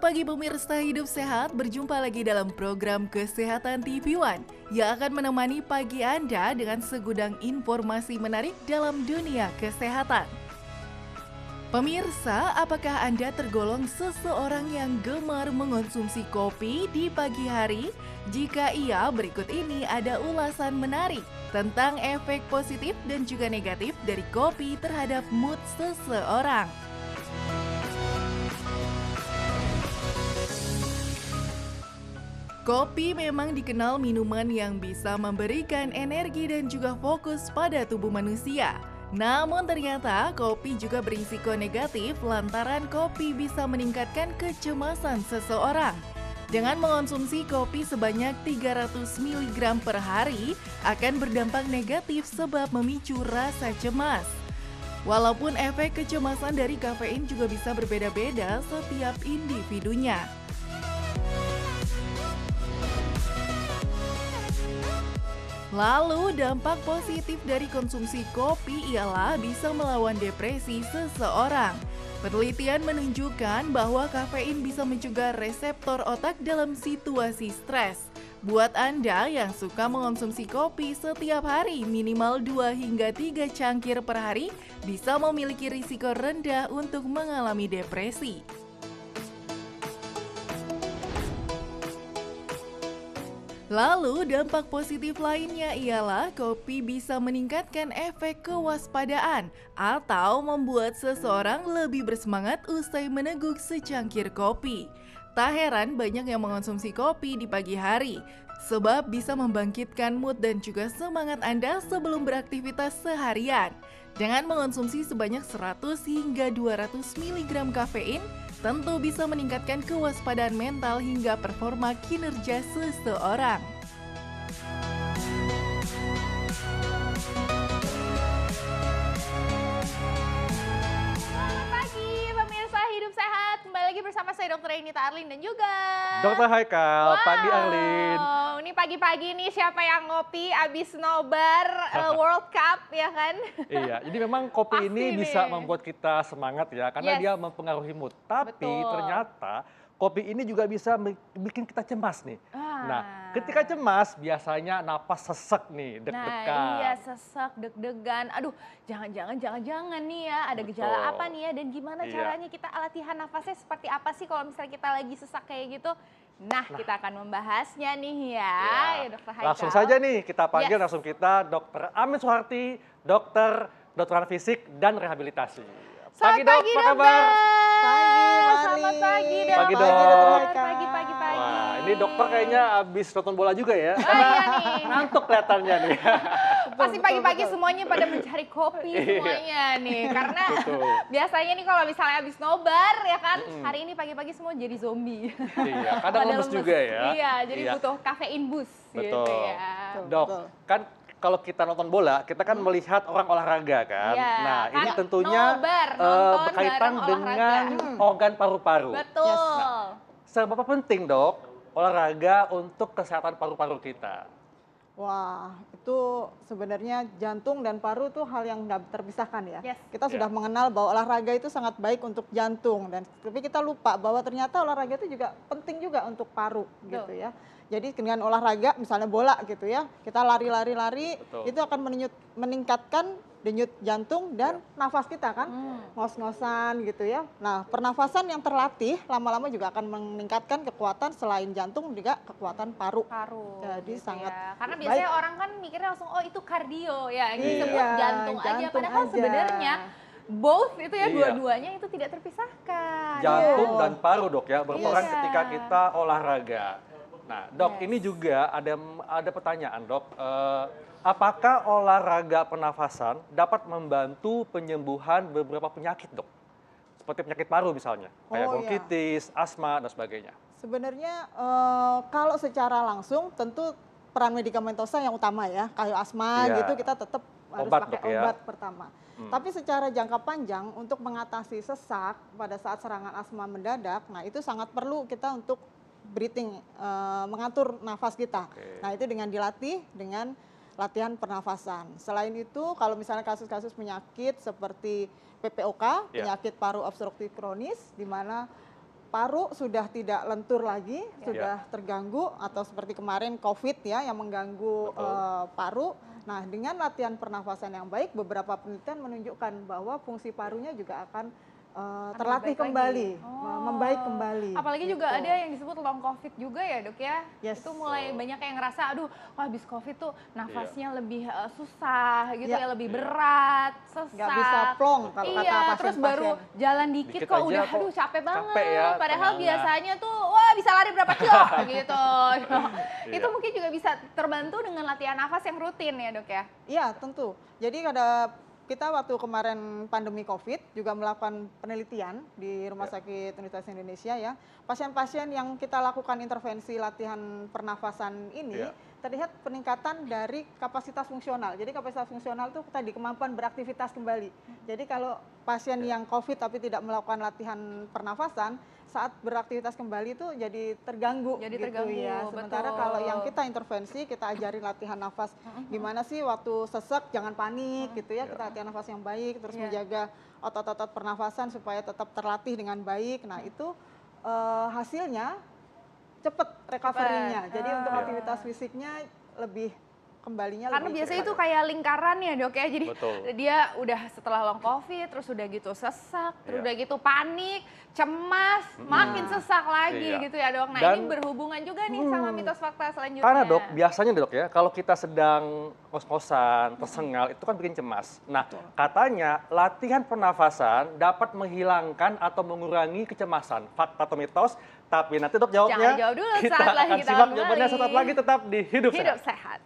pagi pemirsa Hidup Sehat, berjumpa lagi dalam program Kesehatan TV One yang akan menemani pagi Anda dengan segudang informasi menarik dalam dunia kesehatan. Pemirsa, apakah Anda tergolong seseorang yang gemar mengonsumsi kopi di pagi hari? Jika iya, berikut ini ada ulasan menarik tentang efek positif dan juga negatif dari kopi terhadap mood seseorang. Kopi memang dikenal minuman yang bisa memberikan energi dan juga fokus pada tubuh manusia. Namun ternyata kopi juga berisiko negatif lantaran kopi bisa meningkatkan kecemasan seseorang. Dengan mengonsumsi kopi sebanyak 300 mg per hari akan berdampak negatif sebab memicu rasa cemas. Walaupun efek kecemasan dari kafein juga bisa berbeda-beda setiap individunya. Lalu dampak positif dari konsumsi kopi ialah bisa melawan depresi seseorang. Penelitian menunjukkan bahwa kafein bisa mencegah reseptor otak dalam situasi stres. Buat Anda yang suka mengonsumsi kopi setiap hari minimal 2 hingga 3 cangkir per hari bisa memiliki risiko rendah untuk mengalami depresi. Lalu dampak positif lainnya ialah kopi bisa meningkatkan efek kewaspadaan atau membuat seseorang lebih bersemangat usai meneguk secangkir kopi. Tak heran banyak yang mengonsumsi kopi di pagi hari, sebab bisa membangkitkan mood dan juga semangat Anda sebelum beraktivitas seharian. Dengan mengonsumsi sebanyak 100 hingga 200 mg kafein, tentu bisa meningkatkan kewaspadaan mental hingga performa kinerja seseorang. Selamat pagi pemirsa Hidup Sehat, kembali lagi bersama saya Dr. Enita Arlin dan juga Dokter Haikal, pagi Arlin. Ini pagi-pagi nih siapa yang ngopi abis nobar World Cup ya kan? Iya, jadi memang kopi Pasti ini nih. bisa membuat kita semangat ya, karena Yes. dia mempengaruhi mood. Tapi Betul. ternyata kopi ini juga bisa bikin kita cemas nih. Nah, Ah. ketika cemas biasanya napas sesek nih, Nah deg-degan. iya sesek, deg-degan, aduh jangan-jangan nih ya ada gejala Betul. apa nih ya dan gimana Iya. caranya kita latihan nafasnya seperti apa sih kalau misalnya kita lagi sesak kayak gitu. Nah kita akan membahasnya nih ya, Dokter Haikal. Langsung saja nih kita panggil Yes. langsung kita Dokter Amin Suharti, dokter kedokteran fisik dan rehabilitasi. Selamat Dok, pagi, apa kabar? Selamat pagi, Dok. Pagi, Dok. Pagi. Wah, ini dokter kayaknya habis nonton bola juga ya. Oh iya nih. Ngantuk kelihatannya nih. Pasti pagi-pagi semuanya pada mencari kopi Iya. semuanya nih. Karena Betul. biasanya nih kalau misalnya habis nobar ya kan, hari ini pagi-pagi semua jadi zombie. Iya, kadang Pada lemes juga ya. Iya, jadi Iya. butuh kafein boost gitu Betul. ya. Dok, kan kalau kita nonton bola, kita kan melihat orang olahraga kan. Iya, Nah, kan ini tentunya nobar, nonton berkaitan bareng dengan olahraga. organ paru-paru. Betul. Seberapa penting, Dok, olahraga untuk kesehatan paru-paru kita? Wah, itu sebenarnya jantung dan paru itu hal yang nggak terpisahkan ya. Yes. Kita sudah Ya. mengenal bahwa olahraga itu sangat baik untuk jantung tapi kita lupa bahwa ternyata olahraga itu juga penting juga untuk paru gitu ya. Jadi dengan olahraga misalnya bola gitu ya, kita lari-lari Betul. itu akan meningkatkan denyut jantung dan nafas kita kan, ngos-ngosan gitu ya. Nah, pernafasan yang terlatih lama-lama juga akan meningkatkan kekuatan selain jantung juga kekuatan paru. Paru. Jadi gitu sangat ya. Karena baik. biasanya orang kan mikirnya langsung oh itu kardio ya, ini Iya. disebut jantung aja. jantung Padahal aja. sebenarnya both itu ya Iya. dua-duanya itu tidak terpisahkan. Jantung dan paru, Dok ya, berperan Iya. ketika kita olahraga. Nah, Dok, Yes. ini juga ada pertanyaan, Dok. Apakah olahraga pernafasan dapat membantu penyembuhan beberapa penyakit, Dok? Seperti penyakit paru misalnya, kayak Oh, iya. bronkitis, asma, dan sebagainya. Sebenarnya kalau secara langsung tentu peran medikamentosa yang utama ya, kayak asma Iya. gitu kita tetap harus Obat, pakai Dok, ya. obat pertama. Tapi secara jangka panjang untuk mengatasi sesak pada saat serangan asma mendadak, nah itu sangat perlu kita untuk breathing, mengatur nafas kita. Oke. Nah itu dengan dilatih dengan latihan pernafasan. Selain itu kalau misalnya kasus-kasus penyakit seperti PPOK, Iya. penyakit paru obstruktif kronis, di mana paru sudah tidak lentur lagi, sudah terganggu atau seperti kemarin COVID ya yang mengganggu paru. Nah, dengan latihan pernafasan yang baik, beberapa penelitian menunjukkan bahwa fungsi parunya juga akan terlatih kembali, membaik kembali. Apalagi gitu. juga ada yang disebut long COVID juga ya dok ya. Yes. Itu mulai banyak yang ngerasa, aduh wah habis COVID tuh nafasnya lebih susah gitu ya, lebih berat, sesak. Nggak bisa plong kalau kata pasien-pasien. Terus baru jalan dikit Dikit kok aja udah, kok aduh capek banget. ya, Padahal tengahnya. biasanya tuh, wah bisa lari berapa kilo gitu. Itu mungkin juga bisa terbantu dengan latihan nafas yang rutin ya dok ya? Iya, tentu. Jadi kita waktu kemarin pandemi COVID juga melakukan penelitian di Rumah Sakit Universitas Indonesia ya. Pasien-pasien yang kita lakukan intervensi latihan pernafasan ini terlihat peningkatan dari kapasitas fungsional. Jadi kapasitas fungsional itu tadi kemampuan beraktivitas kembali. Jadi kalau pasien yang COVID tapi tidak melakukan latihan pernafasan, saat beraktivitas kembali itu jadi terganggu Jadi gitu terganggu, ya. Sementara betul. kalau yang kita intervensi, kita ajarin latihan nafas gimana sih waktu sesek jangan panik gitu ya. Kita latihan nafas yang baik, terus menjaga otot-otot pernafasan supaya tetap terlatih dengan baik. Nah, itu hasilnya cepet recovery-nya. Jadi untuk aktivitas fisiknya lebih kembalinya Karena lebih biasanya cepat. itu kayak lingkaran ya dok ya, jadi Betul. dia udah setelah long COVID, terus udah gitu sesak, terus Iya. udah gitu panik, cemas, makin sesak lagi Iya. gitu ya dok. Nah Dan- ini berhubungan juga nih sama mitos fakta selanjutnya. Karena dok, biasanya dok ya, kalau kita sedang ngos-ngosan, tersengal, itu kan bikin cemas. Nah, katanya latihan pernafasan dapat menghilangkan atau mengurangi kecemasan. Fakta atau mitos? Tapi nanti dok jawabnya. Jangan jawab dulu, Kita saat lagi akan kita simak kembali. jawabannya sesaat lagi, tetap di Hidup Sehat. Hidup sehat.